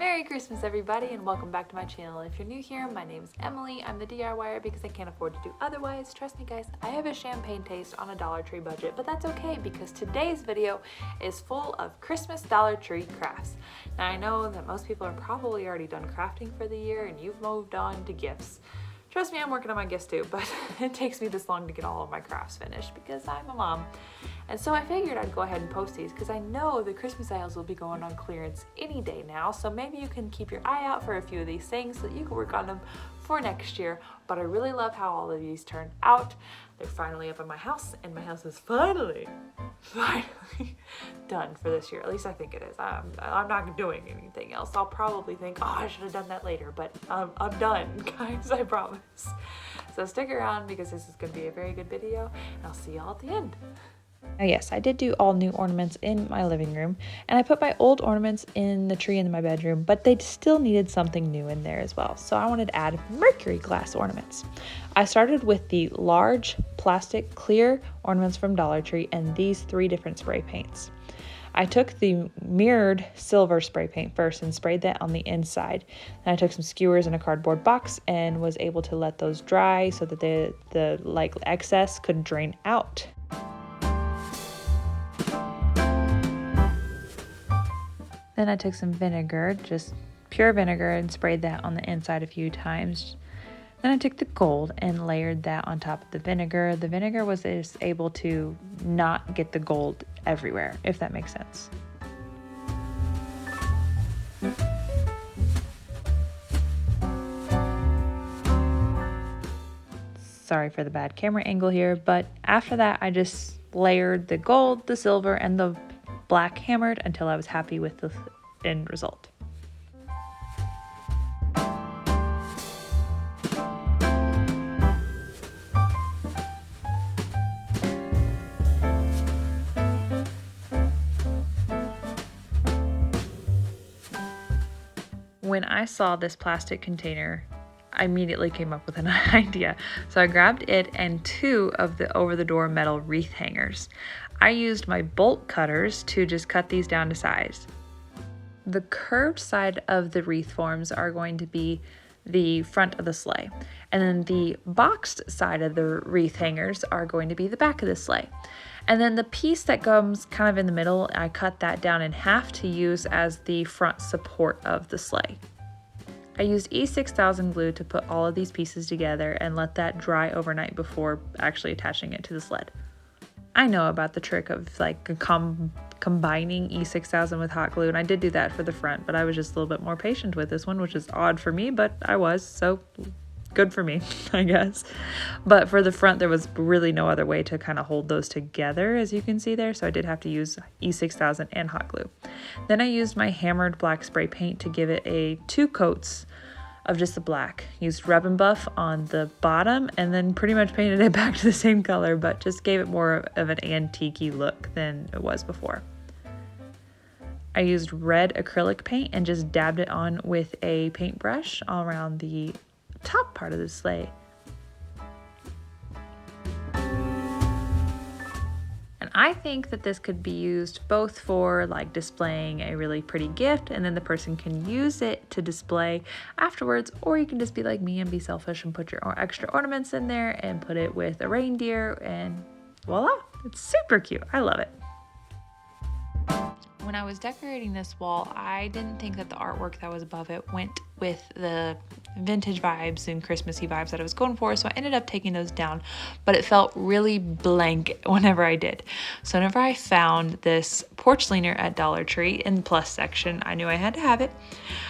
Merry Christmas everybody and welcome back to my channel. If you're new here, my name is Emily. I'm the DIYer because I can't afford to do otherwise. Trust me guys, I have a champagne taste on a Dollar Tree budget, but that's okay because today's video is full of Christmas Dollar Tree crafts. Now I know that most people are probably already done crafting for the year and you've moved on to gifts. Trust me, I'm working on my gifts too, but it takes me this long to get all of my crafts finished because I'm a mom. And so I figured I'd go ahead and post these because I know the Christmas aisles will be going on clearance any day now. So maybe you can keep your eye out for a few of these things so that you can work on them for next year. But I really love how all of these turned out. They're finally up in my house and my house is finally done for this year. At least I think it is. I'm not doing anything else. I'll probably think, oh, I should have done that later, but I'm done, guys, I promise. So stick around because this is going to be a very good video and I'll see y'all at the end. Now yes, I did do all new ornaments in my living room, and I put my old ornaments in the tree in my bedroom, but they still needed something new in there as well. So I wanted to add mercury glass ornaments. I started with the large plastic clear ornaments from Dollar Tree and these 3 different spray paints. I took the mirrored silver spray paint first and sprayed that on the inside. Then I took some skewers in a cardboard box and was able to let those dry so that the like excess could drain out. Then I took some vinegar, just pure vinegar, and sprayed that on the inside a few times. Then I took the gold and layered that on top of the vinegar. The vinegar was just able to not get the gold everywhere, if that makes sense. Sorry for the bad camera angle here, but after that I just layered the gold, the silver, and the black hammered until I was happy with the end result. When I saw this plastic container, I immediately came up with an idea. So I grabbed it and 2 of the over-the-door metal wreath hangers. I used my bolt cutters to just cut these down to size. The curved side of the wreath forms are going to be the front of the sleigh, and then the boxed side of the wreath hangers are going to be the back of the sleigh. And then the piece that comes kind of in the middle, I cut that down in half to use as the front support of the sleigh. I used E6000 glue to put all of these pieces together and let that dry overnight before actually attaching it to the sled. I know about the trick of like combining E6000 with hot glue, and I did do that for the front, but I was just a little bit more patient with this one, which is odd for me, but I was, so good for me, I guess. But for the front, there was really no other way to kind of hold those together, as you can see there, so I did have to use E6000 and hot glue. Then I used my hammered black spray paint to give it 2 coats of just the black. Used Rub and Buff on the bottom and then pretty much painted it back to the same color, but just gave it more of an antique-y look than it was before. I used red acrylic paint and just dabbed it on with a paintbrush all around the top part of the sleigh. And I think that this could be used both for like displaying a really pretty gift and then the person can use it to display afterwards, or you can just be like me and be selfish and put your extra ornaments in there and put it with a reindeer and voila, it's super cute. I love it. When I was decorating this wall, I didn't think that the artwork that was above it went with the vintage vibes and Christmassy vibes that I was going for, so I ended up taking those down, but it felt really blank whenever I did. So whenever I found this porch leaner at Dollar Tree in the plus section, I knew I had to have it.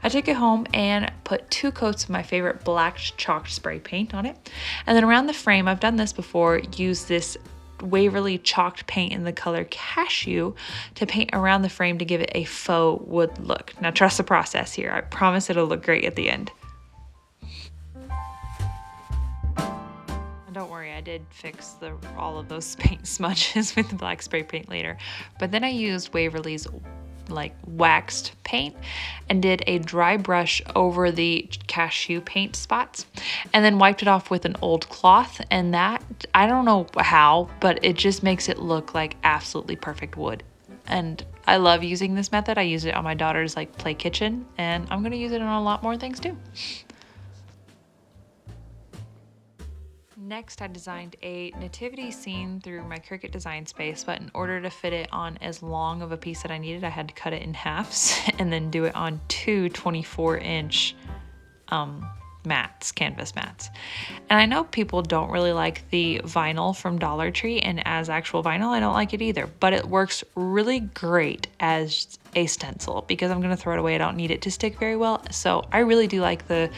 I took it home and put 2 coats of my favorite black chalk spray paint on it, and then around the frame, I've done this before, use this Waverly chalked paint in the color Cashew to paint around the frame to give it a faux wood look. Now trust the process here. I promise it'll look great at the end. And don't worry, I did fix all of those paint smudges with the black spray paint later. But then I used Waverly's like waxed paint and did a dry brush over the cashew paint spots and then wiped it off with an old cloth, and that, I don't know how, but it just makes it look like absolutely perfect wood. And I love using this method. I use it on my daughter's like play kitchen, and I'm gonna use it on a lot more things too. Next, I designed a nativity scene through my Cricut design space, but in order to fit it on as long of a piece that I needed, I had to cut it in halves and then do it on two 24-inch mats, canvas mats. And I know people don't really like the vinyl from Dollar Tree, and as actual vinyl, I don't like it either, but it works really great as a stencil because I'm going to throw it away. I don't need it to stick very well. So I really do like the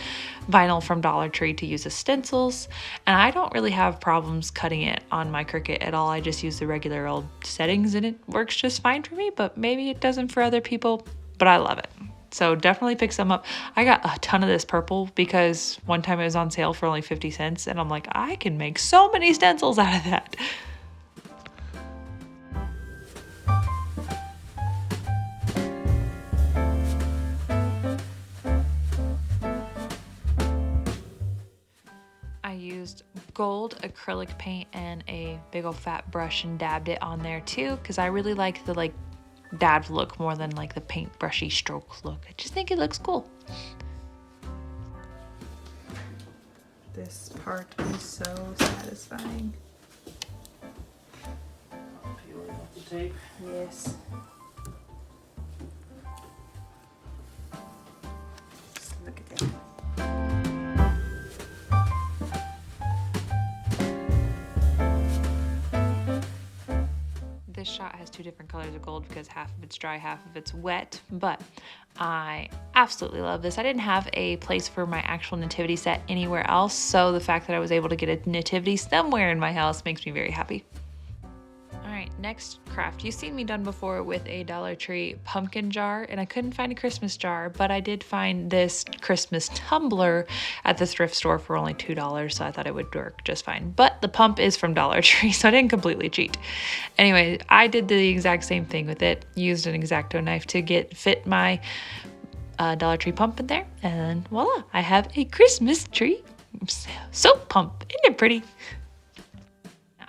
vinyl from Dollar Tree to use as stencils, and I don't really have problems cutting it on my Cricut at all. I just use the regular old settings and it works just fine for me, but maybe it doesn't for other people, but I love it. So definitely pick some up. I got a ton of this purple because one time it was on sale for only 50 cents and I'm like, I can make so many stencils out of that. I used gold acrylic paint and a big old fat brush and dabbed it on there too because I really like the dabbed look more than like the paintbrushy stroke look. I just think it looks cool. This part is so satisfying. Peeling off the tape. Yes. Just look at that. This shot has two different colors of gold because half of it's dry, half of it's wet, but I absolutely love this. I didn't have a place for my actual nativity set anywhere else, so the fact that I was able to get a nativity somewhere in my house makes me very happy. All right, next craft. You've seen me done before with a Dollar Tree pumpkin jar, and I couldn't find a Christmas jar, but I did find this Christmas tumbler at the thrift store for only $2, so I thought it would work just fine. But the pump is from Dollar Tree, so I didn't completely cheat. Anyway, I did the exact same thing with it. Used an X-Acto knife to fit my Dollar Tree pump in there, and voila, I have a Christmas tree soap pump. Isn't it pretty?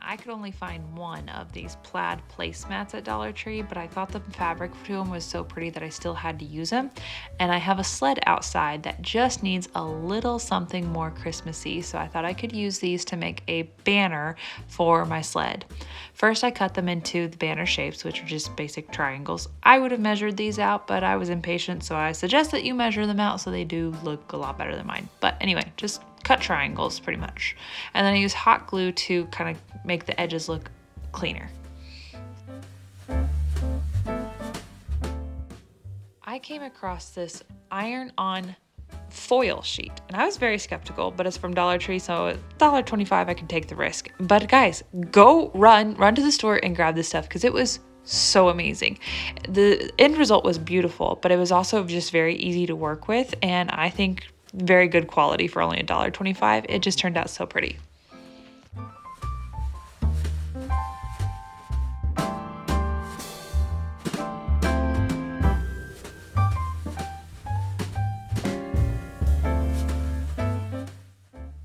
I could only find one of these plaid placemats at Dollar Tree, but I thought the fabric to them was so pretty that I still had to use them. And I have a sled outside that just needs a little something more Christmassy, so I thought I could use these to make a banner for my sled. First, I cut them into the banner shapes, which are just basic triangles. I would have measured these out, but I was impatient, so I suggest that you measure them out so they do look a lot better than mine. But anyway, just cut triangles pretty much. And then I use hot glue to kind of make the edges look cleaner. I came across this iron-on foil sheet and I was very skeptical, but it's from Dollar Tree, so $1.25 I can take the risk. But guys, go run to the store and grab this stuff because it was so amazing. The end result was beautiful, but it was also just very easy to work with, and I think very good quality for only $1.25. It just turned out so pretty.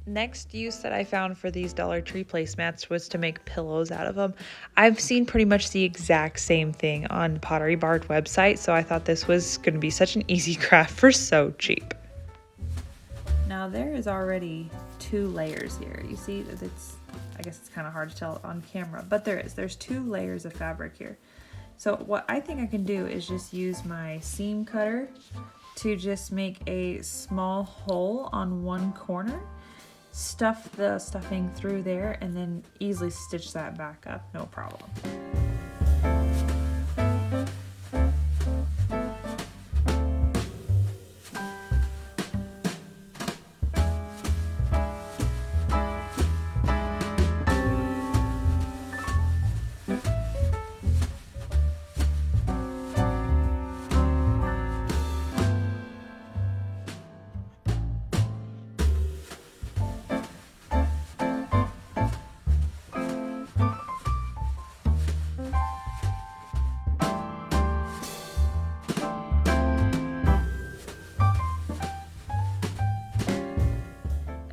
Next use that I found for these Dollar Tree placemats was to make pillows out of them. I've seen pretty much the exact same thing on Pottery Barn website, so I thought this was going to be such an easy craft for so cheap. Now there is already 2 layers here. You see that I guess it's kind of hard to tell on camera, but there's 2 layers of fabric here. So what I think I can do is just use my seam cutter to just make a small hole on one corner, stuff the stuffing through there, and then easily stitch that back up, no problem.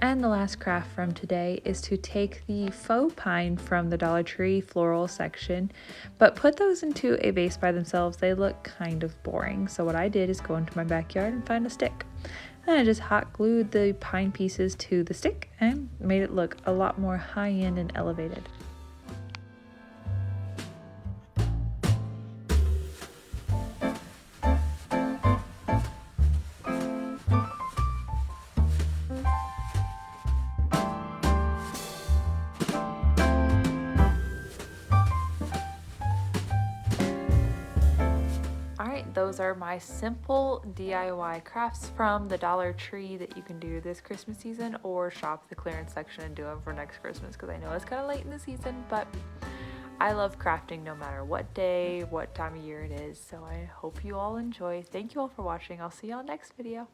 And the last craft from today is to take the faux pine from the Dollar Tree floral section, but put those into a vase by themselves. They look kind of boring. So what I did is go into my backyard and find a stick. And I just hot glued the pine pieces to the stick and made it look a lot more high-end and elevated. Alright, those are my simple DIY crafts from the Dollar Tree that you can do this Christmas season, or shop the clearance section and do them for next Christmas, because I know it's kind of late in the season, but I love crafting no matter what day, what time of year it is, so I hope you all enjoy. Thank you all for watching. I'll see y'all next video.